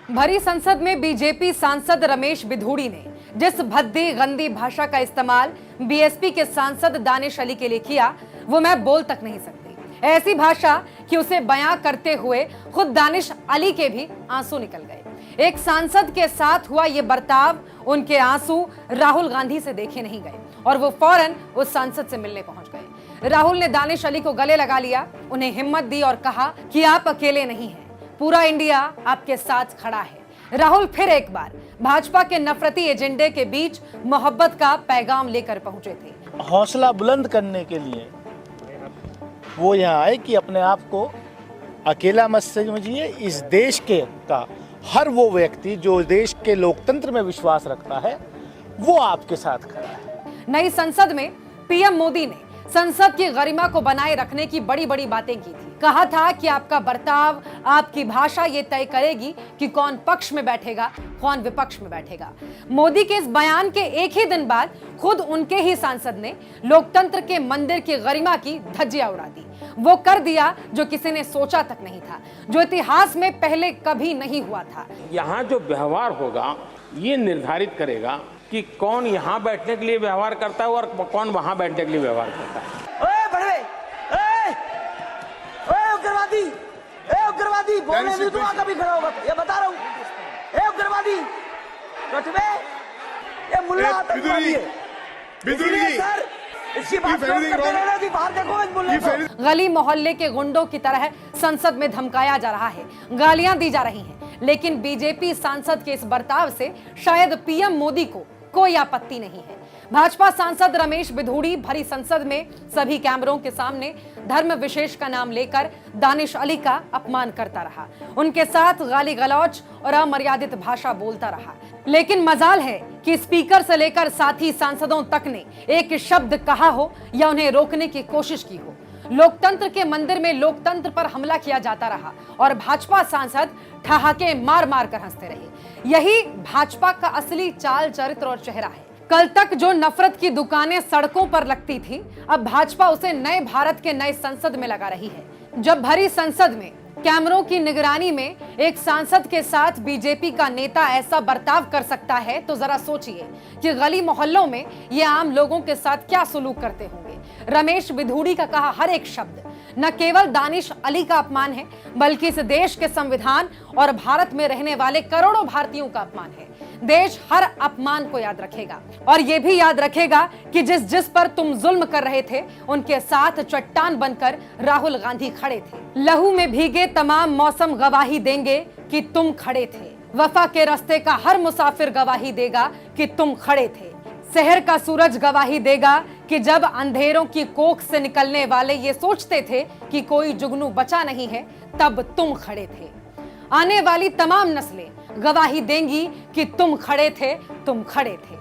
भरी संसद में बीजेपी सांसद रमेश बिधूड़ी ने जिस भद्दी गंदी भाषा का इस्तेमाल बीएसपी के सांसद दानिश अली के लिए किया, वो मैं बोल तक नहीं सकती। ऐसी भाषा कि उसे बयां करते हुए खुद दानिश अली के भी आंसू निकल गए। एक सांसद के साथ हुआ ये बर्ताव, उनके आंसू राहुल गांधी से देखे नहीं गए और वो फौरन उस सांसद से मिलने पहुंच गए। राहुल ने दानिश अली को गले लगा लिया, उन्हें हिम्मत दी और कहा कि आप अकेले नहीं हैं, पूरा इंडिया आपके साथ खड़ा है। राहुल फिर एक बार भाजपा के नफरती एजेंडे के बीच मोहब्बत का पैगाम लेकर पहुंचे थे। हौसला बुलंद करने के लिए वो यहाँ आए कि अपने आप को अकेला मत समझिए। इस देश का हर वो व्यक्ति जो देश के लोकतंत्र में विश्वास रखता है वो आपके साथ खड़ा है। नई संसद में पीएम मोदी ने संसद की गरिमा को बनाए रखने की बड़ी बड़ी बातें की थी। कहा था कि आपका बर्ताव, आपकी भाषा ये तय करेगी कि कौन पक्ष में बैठेगा, कौन विपक्ष में बैठेगा। मोदी के इस बयान के एक ही दिन बाद खुद उनके ही सांसद ने लोकतंत्र के मंदिर की गरिमा की धज्जियां उड़ा दी। वो कर दिया जो किसी ने सोचा तक नहीं था, जो इतिहास में पहले कभी नहीं हुआ था। यहाँ जो व्यवहार होगा ये निर्धारित करेगा कि कौन यहाँ बैठने के लिए व्यवहार करता है और कौन वहाँ बैठने के लिए व्यवहार करता है। उग्रवादी बोलने में तो कभी खड़ा होगा, ये बता रहा हूँ। उग्रवादी ये मुल्ला आतंकवादी है। सर इसकी बात बाहर देखो, इस मुल्ले को गली मोहल्ले के गुंडों की तरह संसद में धमकाया जा रहा है, गालियां दी जा रही हैं, लेकिन बीजेपी सांसद के इस बर्ताव से शायद पीएम मोदी को कोई आपत्ति नहीं है। भाजपा सांसद रमेश बिधूड़ी भरी संसद में सभी कैमरों के सामने धर्म विशेष का नाम लेकर दानिश अली का अपमान करता रहा, उनके साथ गाली गलौच और अमर्यादित भाषा बोलता रहा। लेकिन मजाल है कि स्पीकर से लेकर साथी सांसदों तक ने एक शब्द कहा हो या उन्हें रोकने की कोशिश की हो। लोकतंत्र के मंदिर में लोकतंत्र पर हमला किया जाता रहा और भाजपा सांसद ठहाके मार मार कर हंसते रहे। यही भाजपा का असली चाल चरित्र और चेहरा है। कल तक जो नफरत की दुकानें सड़कों पर लगती थी, अब भाजपा उसे नए भारत के नए संसद में लगा रही है। जब भरी संसद में कैमरों की निगरानी में एक सांसद के साथ बीजेपी का नेता ऐसा बर्ताव कर सकता है, तो जरा सोचिए कि गली मोहल्लों में ये आम लोगों के साथ क्या सुलूक करते होंगे। रमेश बिधूड़ी का कहा हर एक शब्द न केवल दानिश अली का अपमान है, बल्कि इस देश के संविधान और भारत में रहने वाले करोड़ों भारतीयों का अपमान है। देश हर अपमान को याद रखेगा और ये भी याद रखेगा कि जिस पर तुम जुल्म कर रहे थे, उनके साथ चट्टान बनकर राहुल गांधी खड़े थे। लहू में भीगे तमाम मौसम गवाही देंगे कि तुम खड़े थे। वफा के रास्ते का हर मुसाफिर गवाही देगा कि तुम खड़े थे। शहर का सूरज गवाही देगा कि जब अंधेरों की कोख से निकलने वाले ये सोचते थे कि कोई जुगनू बचा नहीं है, तब तुम खड़े थे। आने वाली तमाम नस्लें गवाही देंगी कि तुम खड़े थे, तुम खड़े थे।